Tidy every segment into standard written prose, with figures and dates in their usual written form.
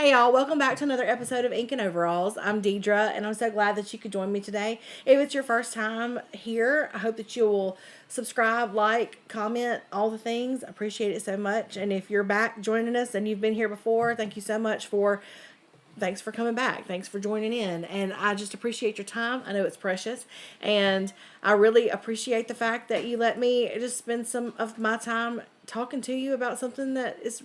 Hey y'all, welcome back to another episode of Ink and Overalls. I'm Dedra, and I'm so glad that you could join me today. If it's your first time here, I hope that you'll subscribe, like, comment, all the things. I appreciate it so much. And if you're back joining us and you've been here before, thank you so much for thanks for coming back. Thanks for joining in. And I just appreciate your time. I know it's precious. And I really appreciate the fact that you let me just spend some of my time talking to you about something that is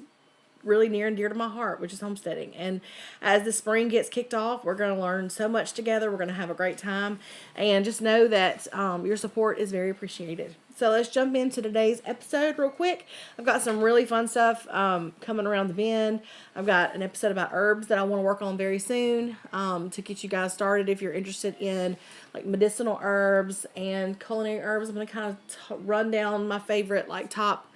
really near and dear to my heart, which is homesteading. And as the spring gets kicked off, we're going to learn so much together. We're going to have a great time. And just know that your support is very appreciated. So let's jump into today's episode real quick. I've got some really fun stuff coming around the bend. I've got an episode about herbs that I want to work on very soon to get you guys started if you're interested in like medicinal herbs and culinary herbs. I'm going to kind of run down my favorite like top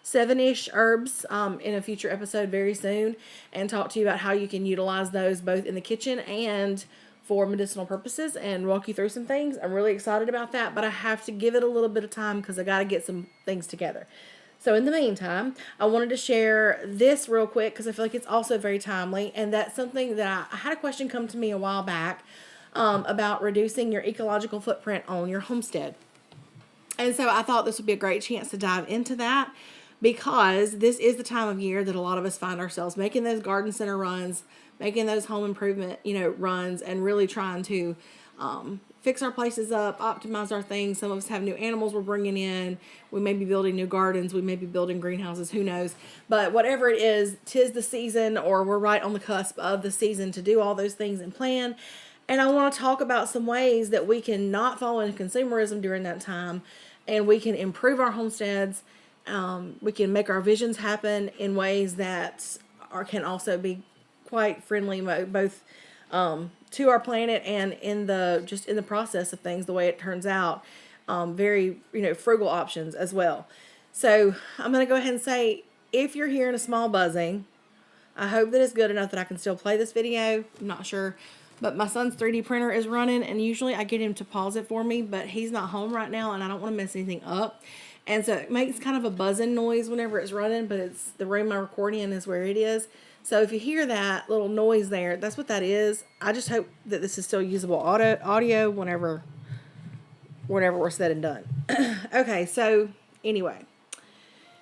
7-ish herbs in a future episode very soon and talk to you about how you can utilize those both in the kitchen and for medicinal purposes and walk you through some things. I'm really excited about that, but I have to give it a little bit of time because I got to get some things together. So in the meantime, I wanted to share this real quick because I feel like it's also very timely, and that's something that I had a question come to me a while back about reducing your ecological footprint on your homestead. And so I thought this would be a great chance to dive into that because this is the time of year that a lot of us find ourselves making those garden center runs, making those home improvement, runs, and really trying to fix our places up, optimize our things. Some of us have new animals we're bringing in. We may be building new gardens. We may be building greenhouses. Who knows? But whatever it is, 'tis the season, or we're right on the cusp of the season to do all those things and plan. And I want to talk about some ways that we can not fall into consumerism during that time, and we can improve our homesteads. We can make our visions happen in ways that can also be quite friendly, both to our planet and in the process of things, the way it turns out. Very frugal options as well. So I'm going to go ahead and say, if you're hearing a small buzzing, I hope that it's good enough that I can still play this video. I'm not sure. But my son's 3D printer is running, and usually I get him to pause it for me, but he's not home right now, and I don't want to mess anything up. And so it makes kind of a buzzing noise whenever it's running, but it's the room I'm recording in is where it is. So if you hear that little noise there, that's what that is. I just hope that this is still usable audio whenever we're said and done. Okay, so anyway.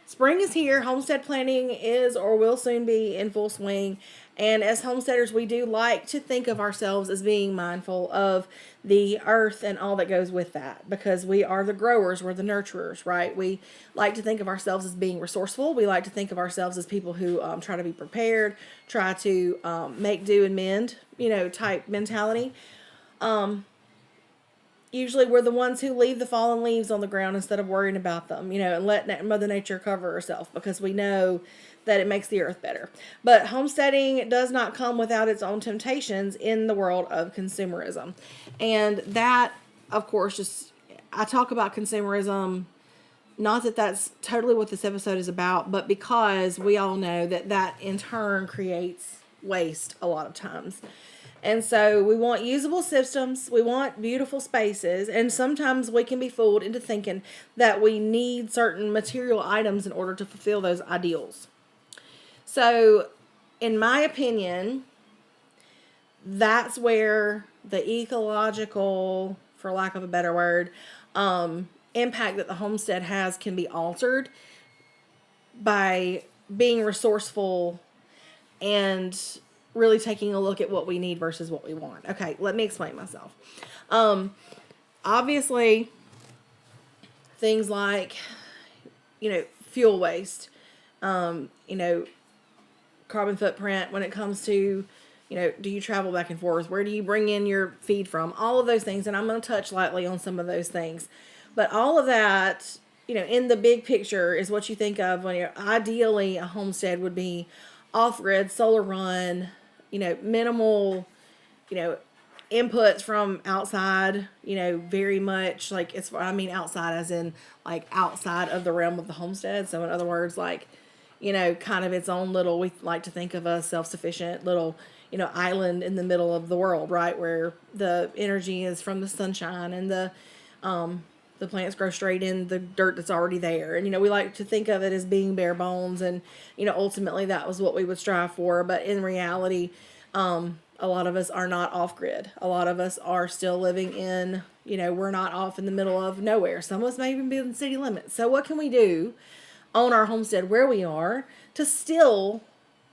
Spring is here. Homestead planning is or will soon be in full swing. And as homesteaders, we do like to think of ourselves as being mindful of the earth and all that goes with that, because we are the growers, we're the nurturers, right? We like to think of ourselves as being resourceful. We like to think of ourselves as people who try to be prepared, try to make do and mend, type mentality. Usually we're the ones who leave the fallen leaves on the ground instead of worrying about them, and let Mother Nature cover herself, because we know that it makes the earth better. But homesteading does not come without its own temptations in the world of consumerism. And that, of course, I talk about consumerism, not that that's totally what this episode is about, but because we all know that in turn creates waste a lot of times. And so we want usable systems, we want beautiful spaces, and sometimes we can be fooled into thinking that we need certain material items in order to fulfill those ideals. So, in my opinion, that's where the ecological, for lack of a better word, impact that the homestead has can be altered by being resourceful and really taking a look at what we need versus what we want. Okay, let me explain myself. Obviously, things like, fuel waste, carbon footprint when it comes to, do you travel back and forth? Where do you bring in your feed from? All of those things. And I'm going to touch lightly on some of those things. But all of that, in the big picture is what you think of when ideally a homestead would be off-grid, solar run, minimal, inputs from outside, very much like outside as in like outside of the realm of the homestead. So in other words, like, kind of its own little, we like to think of a self-sufficient little, island in the middle of the world, right? Where the energy is from the sunshine and the the plants grow straight in the dirt that's already there. And, we like to think of it as being bare bones. And, ultimately that was what we would strive for. But in reality, a lot of us are not off grid. A lot of us are still living in, we're not off in the middle of nowhere. Some of us may even be in the city limits. So what can we do on our homestead where we are to still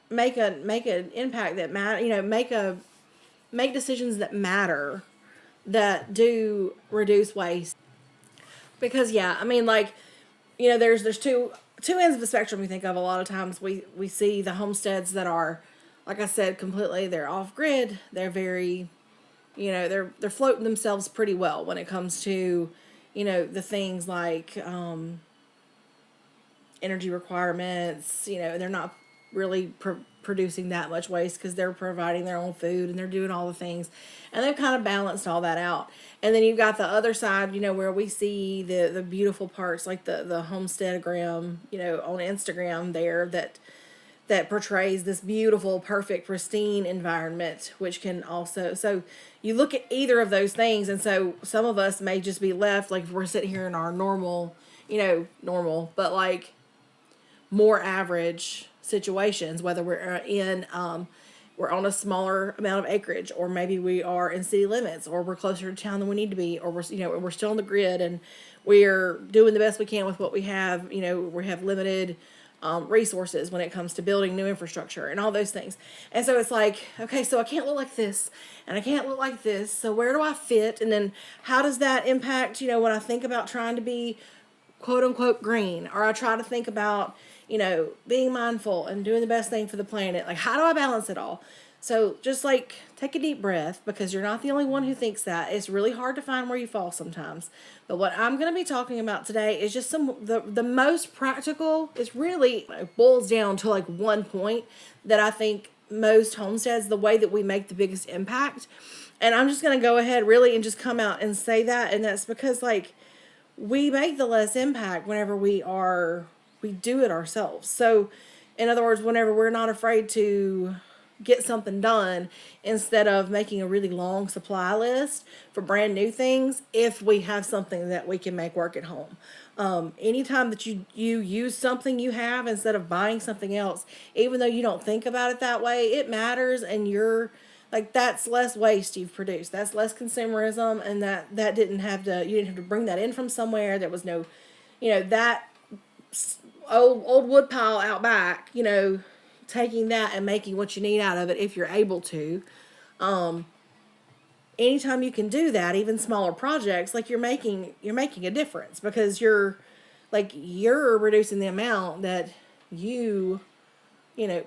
make an impact that matter, make decisions that matter, that do reduce waste? Because there's two ends of the spectrum we think of. A lot of times we see the homesteads that are, like I said, completely, they're off grid. They're very, they're floating themselves pretty well when it comes to, the things like energy requirements. They're not really producing that much waste because they're providing their own food and they're doing all the things, and they've kind of balanced all that out. And then you've got the other side, where we see the beautiful parts, like the homesteadagram, on Instagram there, that portrays this beautiful, perfect, pristine environment, which can also, so you look at either of those things, and so some of us may just be left, like if we're sitting here in our normal, but like more average situations, whether we're on a smaller amount of acreage, or maybe we are in city limits, or we're closer to town than we need to be, or we're still on the grid and we're doing the best we can with what we have. We have limited resources when it comes to building new infrastructure and all those things. And so it's like, okay, so I can't look like this and I can't look like this. So where do I fit? And then how does that impact, when I think about trying to be quote unquote green, or I try to think about, being mindful and doing the best thing for the planet? Like, how do I balance it all? So just like take a deep breath, because you're not the only one who thinks that. It's really hard to find where you fall sometimes. But what I'm going to be talking about today is just the most practical. It's really, it boils down to like one point that I think most homesteads, the way that we make the biggest impact. And I'm just going to go ahead really and just come out and say that. And that's because like we make the less impact whenever we do it ourselves. So in other words, whenever we're not afraid to get something done, instead of making a really long supply list for brand new things, if we have something that we can make work at home. Anytime that you use something you have instead of buying something else, even though you don't think about it that way, it matters, and you're like, that's less waste you've produced. That's less consumerism, and that didn't have to, you didn't have to bring that in from somewhere. There was no, that old wood pile out back, taking that and making what you need out of it if you're able to. Anytime you can do that, even smaller projects, like you're making a difference, because you're reducing the amount that you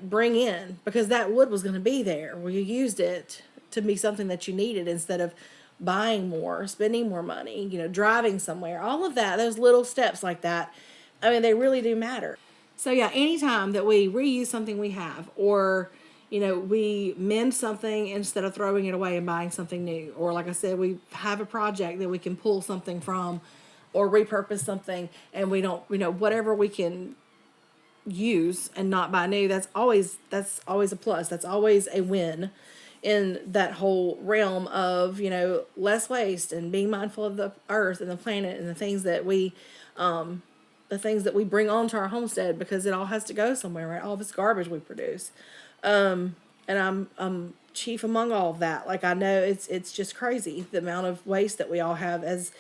bring in, because that wood was going to be there, where you used it to be something that you needed, instead of buying more, spending more money, driving somewhere. All of that, those little steps like that, I mean, they really do matter. So yeah, anytime that we reuse something we have, or, we mend something instead of throwing it away and buying something new, or like I said, we have a project that we can pull something from or repurpose something, and we don't, whatever we can use and not buy new, that's always a plus. That's always a win in that whole realm of, less waste and being mindful of the earth and the planet and the things that we bring onto our homestead, because it all has to go somewhere, right? All this garbage we produce. And I'm chief among all of that. Like, I know it's just crazy, the amount of waste that we all have as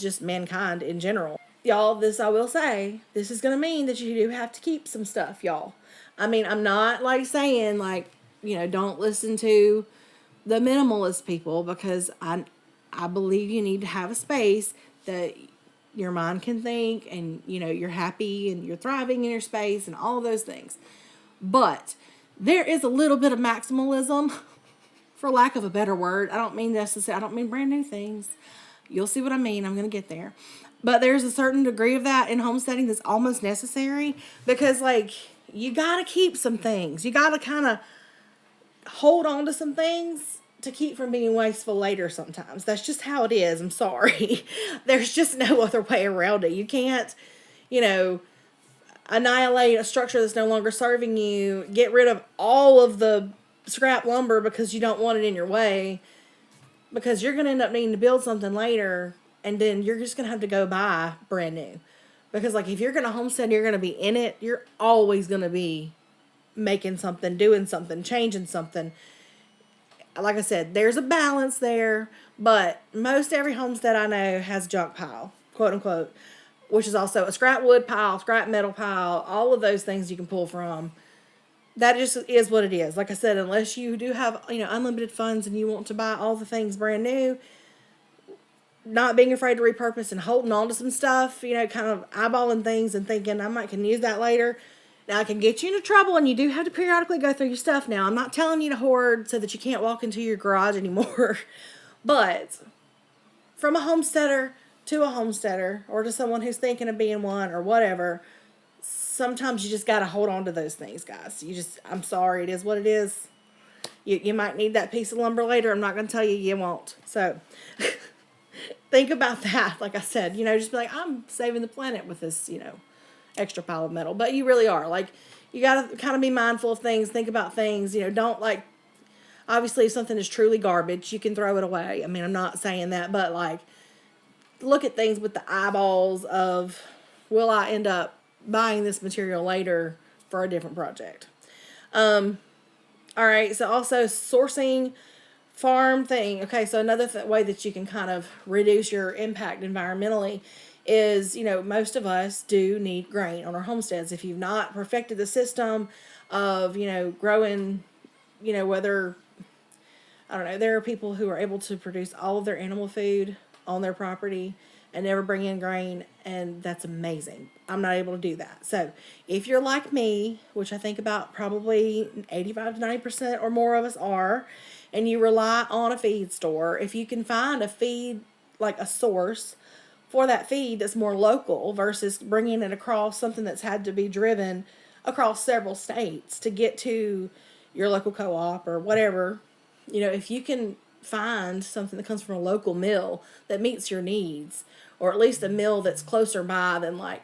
just mankind in general. Y'all, this I will say, this is going to mean that you do have to keep some stuff, y'all. I mean, I'm not like saying like, don't listen to the minimalist people, because I believe you need to have a space that your mind can think, and you're happy and you're thriving in your space and all those things. But there is a little bit of maximalism, for lack of a better word. I don't mean brand new things. You'll see what I mean. I'm going to get there. But there's a certain degree of that in homesteading that's almost necessary, because like you got to keep some things. You got to kind of hold on to some things to keep from being wasteful later sometimes. That's just how it is. I'm sorry. There's just no other way around it. You can't, annihilate a structure that's no longer serving you, get rid of all of the scrap lumber because you don't want it in your way, because you're going to end up needing to build something later and then you're just going to have to go buy brand new. Because, like, if you're going to homestead, you're going to be in it, you're always going to be making something, doing something, changing something. Like I said, there's a balance there, but most every homestead I know has junk pile, quote unquote, which is also a scrap wood pile, scrap metal pile, all of those things you can pull from. That just is what it is. Like I said, unless you do have, unlimited funds and you want to buy all the things brand new, not being afraid to repurpose and holding on to some stuff, kind of eyeballing things and thinking I might can use that later. Now, it can get you into trouble, and you do have to periodically go through your stuff. Now, I'm not telling you to hoard so that you can't walk into your garage anymore. But from a homesteader to a homesteader, or to someone who's thinking of being one or whatever, sometimes you just got to hold on to those things, guys. I'm sorry, it is what it is. You might need that piece of lumber later. I'm not going to tell you you won't. So think about that. Like I said, just be like, I'm saving the planet with this, extra pile of metal. But you really are. Like, you got to kind of be mindful of things, think about things, don't, like, obviously if something is truly garbage, you can throw it away. I mean, I'm not saying that, but, like, look at things with the eyeballs of, will I end up buying this material later for a different project? All right, so also sourcing farm thing. Okay, so another way that you can kind of reduce your impact environmentally is, most of us do need grain on our homesteads. If you've not perfected the system of, growing, whether, I don't know, there are people who are able to produce all of their animal food on their property and never bring in grain, and that's amazing. I'm not able to do that. So if you're like me, which I think about probably 85 to 90% or more of us are, and you rely on a feed store, if you can find a feed, like a source for that feed that's more local versus bringing it across something that's had to be driven across several states to get to your local co-op or whatever, if you can find something that comes from a local mill that meets your needs, or at least a mill that's closer by than, like,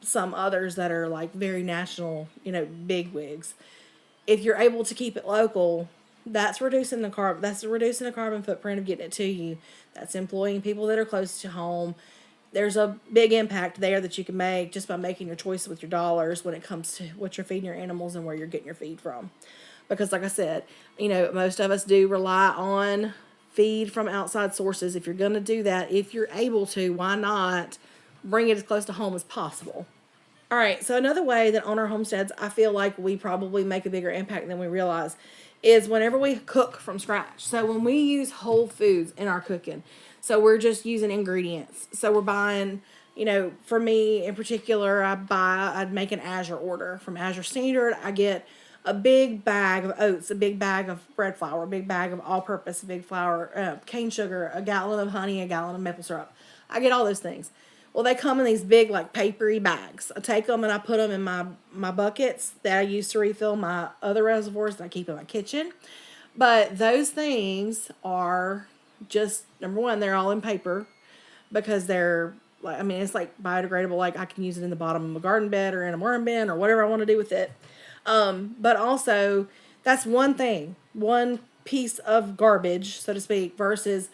some others that are like very national, big wigs. If you're able to keep it local, that's reducing the carbon footprint of getting it to you. That's employing people that are close to home. There's a big impact there that you can make just by making your choice with your dollars when it comes to what you're feeding your animals and where you're getting your feed from. Because, like I said, most of us do rely on feed from outside sources. If you're going to do that, if you're able to, why not bring it as close to home as possible? All right, so another way that on our homesteads, I feel like we probably make a bigger impact than we realize is whenever we cook from scratch. So when we use whole foods in our cooking, so we're just using ingredients. So we're buying, for me in particular, I'd make an Azure order. From Azure Standard, I get a big bag of oats, a big bag of bread flour, a big bag of all-purpose, a big flour, cane sugar, a gallon of honey, a gallon of maple syrup. I get all those things. Well, they come in these big, like, papery bags. I take them and I put them in my buckets that I use to refill my other reservoirs that I keep in my kitchen. But those things are just, number one, they're all in paper because they're, like, I mean, it's like biodegradable. Like, I can use it in the bottom of a garden bed or in a worm bin or whatever I want to do with it. But also, that's one thing, one piece of garbage, so to speak, versus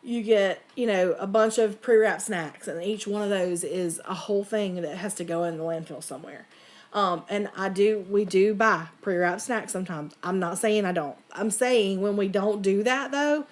you get, a bunch of pre-wrapped snacks, and each one of those is a whole thing that has to go in the landfill somewhere. And we do buy pre-wrapped snacks sometimes. I'm not saying I don't. I'm saying when we don't do that, though,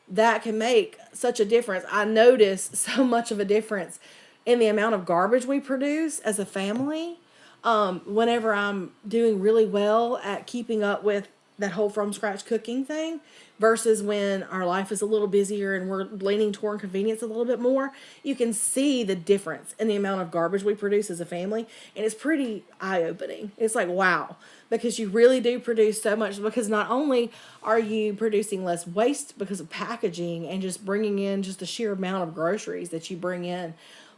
that can make such a difference. I notice so much of a difference in the amount of garbage we produce as a family. Whenever I'm doing really well at keeping up with that whole from scratch cooking thing versus when our life is a little busier and we're leaning toward convenience a little bit more, you can see the difference in the amount of garbage we produce as a family. And it's pretty eye-opening. It's like, wow, because you really do produce so much, because not only are you producing less waste because of packaging and just bringing in just the sheer amount of groceries that you bring in,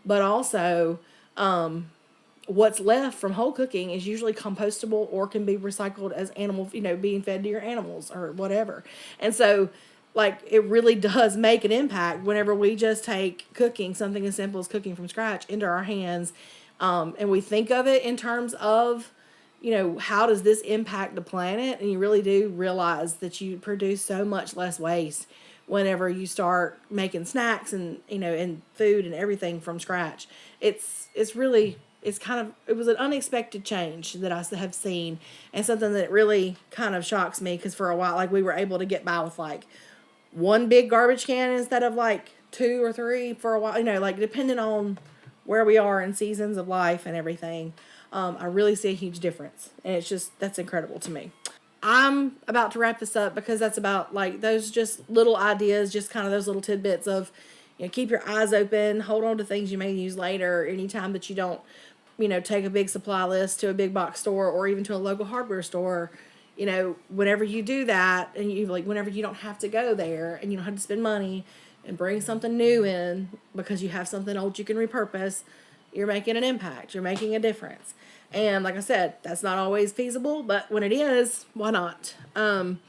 but also, what's left from whole cooking is usually compostable or can be recycled as animal, being fed to your animals or whatever. And so, like, it really does make an impact whenever we just take cooking, something as simple as cooking from scratch, into our hands. And we think of it in terms of, how does this impact the planet? And you really do realize that you produce so much less waste whenever you start making snacks and, and food and everything from scratch. It's really, it's kind of, it was an unexpected change that I have seen, and something that really kind of shocks me, because for a while, like, we were able to get by with like one big garbage can instead of like two or three for a while, like, depending on where we are in seasons of life and everything. I really see a huge difference, and that's incredible to me. I'm about to wrap this up, because that's about, like, those just little ideas, just kind of those little tidbits of, keep your eyes open, hold on to things you may use later, anytime that you don't, take a big supply list to a big box store or even to a local hardware store. Whenever you do that, and whenever you don't have to go there and you don't have to spend money and bring something new in because you have something old you can repurpose, you're making an impact. You're making a difference. And like I said, that's not always feasible, but when it is, why not? I'm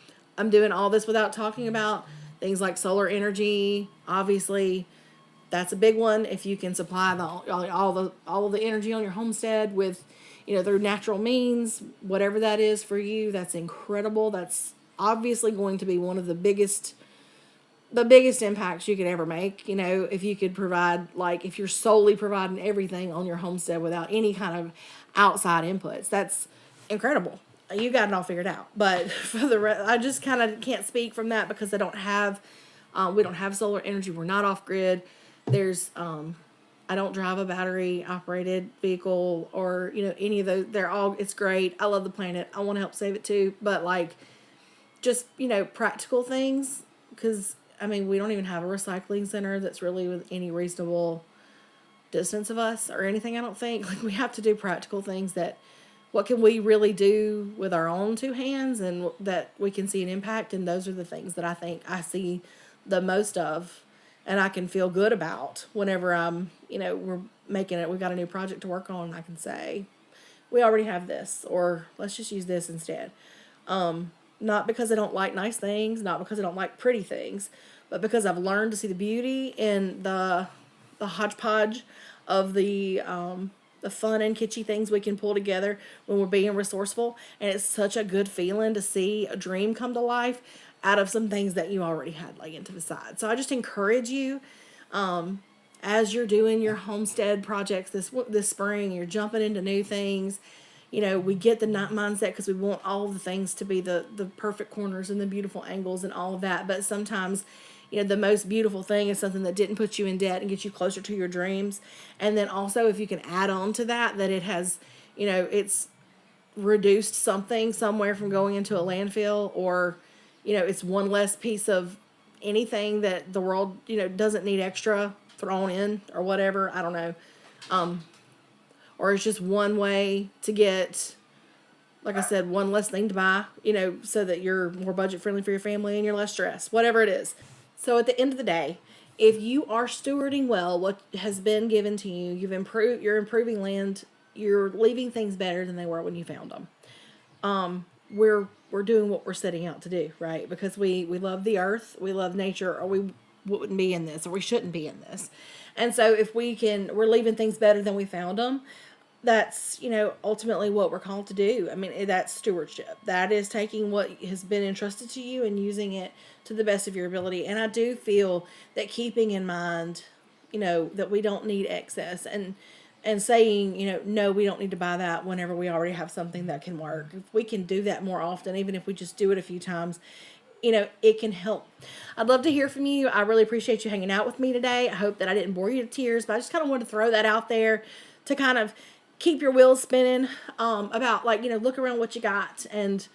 doing all this without talking about things like solar energy. Obviously, that's a big one. If you can supply all of the energy on your homestead with, through natural means, whatever that is for you, that's incredible. That's obviously going to be one of the biggest impacts you could ever make. If you could provide, like, if you're solely providing everything on your homestead without any kind of outside inputs, that's incredible. You got it all figured out. But for the rest, I just kind of can't speak from that, because we don't have solar energy. We're not off grid. I don't drive a battery operated vehicle, or, any of those. It's great. I love the planet. I want to help save it too. But, like, just, practical things, because we don't even have a recycling center that's really with any reasonable distance of us or anything, I don't think. Like, we have to do practical things what can we really do with our own two hands, and that we can see an impact. And those are the things that I think I see the most of, and I can feel good about whenever we're making it. We've got a new project to work on. I can say, we already have this, or let's just use this instead. Not because I don't like nice things, not because I don't like pretty things, but because I've learned to see the beauty in the hodgepodge of the fun and kitschy things we can pull together when we're being resourceful. And it's such a good feeling to see a dream come to life out of some things that you already had laying to the side. So I just encourage you, as you're doing your homestead projects this spring, you're jumping into new things. We get the mindset because we want all of the things to be the perfect corners and the beautiful angles and all of that. But sometimes, the most beautiful thing is something that didn't put you in debt and get you closer to your dreams. And then also, if you can add on to that it has, it's reduced something somewhere from going into a landfill, or, it's one less piece of anything that the world, doesn't need extra thrown in or whatever. I don't know. Or it's just one way to get, like I said, one less thing to buy, so that you're more budget friendly for your family and you're less stressed, whatever it is. So at the end of the day, if you are stewarding well what has been given to you, you're improving land, you're leaving things better than they were when you found them. We're doing what we're setting out to do, right? Because we love the earth, we love nature, or we wouldn't be in this, or we shouldn't be in this. And so if we're leaving things better than we found them, that's, ultimately what we're called to do. That's stewardship. That is taking what has been entrusted to you and using it to the best of your ability. And I do feel that keeping in mind, that we don't need excess, and saying, no, we don't need to buy that whenever we already have something that can work. If we can do that more often, even if we just do it a few times, it can help. I'd love to hear from you. I really appreciate you hanging out with me today. I hope that I didn't bore you to tears, but I just kind of wanted to throw that out there to kind of keep your wheels spinning, about, like, look around what you got, and,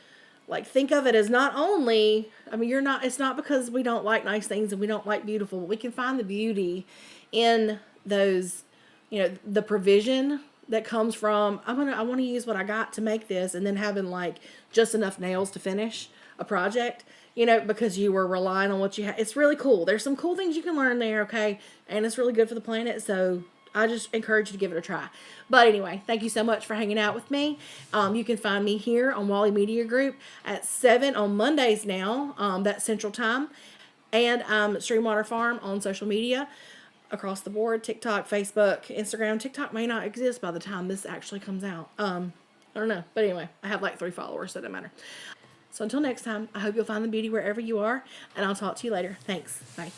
like, think of it as not only, it's not because we don't like nice things and we don't like beautiful, but we can find the beauty in those, the provision that comes from, I want to use what I got to make this, and then having, like, just enough nails to finish a project, because you were relying on what you had. It's really cool. There's some cool things you can learn there, okay? And it's really good for the planet, so I just encourage you to give it a try. But anyway, thank you so much for hanging out with me. You can find me here on Wally Media Group at 7 on Mondays now. That's Central Time. And Streamwater Farm on social media across the board: TikTok, Facebook, Instagram. TikTok may not exist by the time this actually comes out. I don't know. But anyway, I have like 3 followers, so it doesn't matter. So until next time, I hope you'll find the beauty wherever you are, and I'll talk to you later. Thanks. Bye.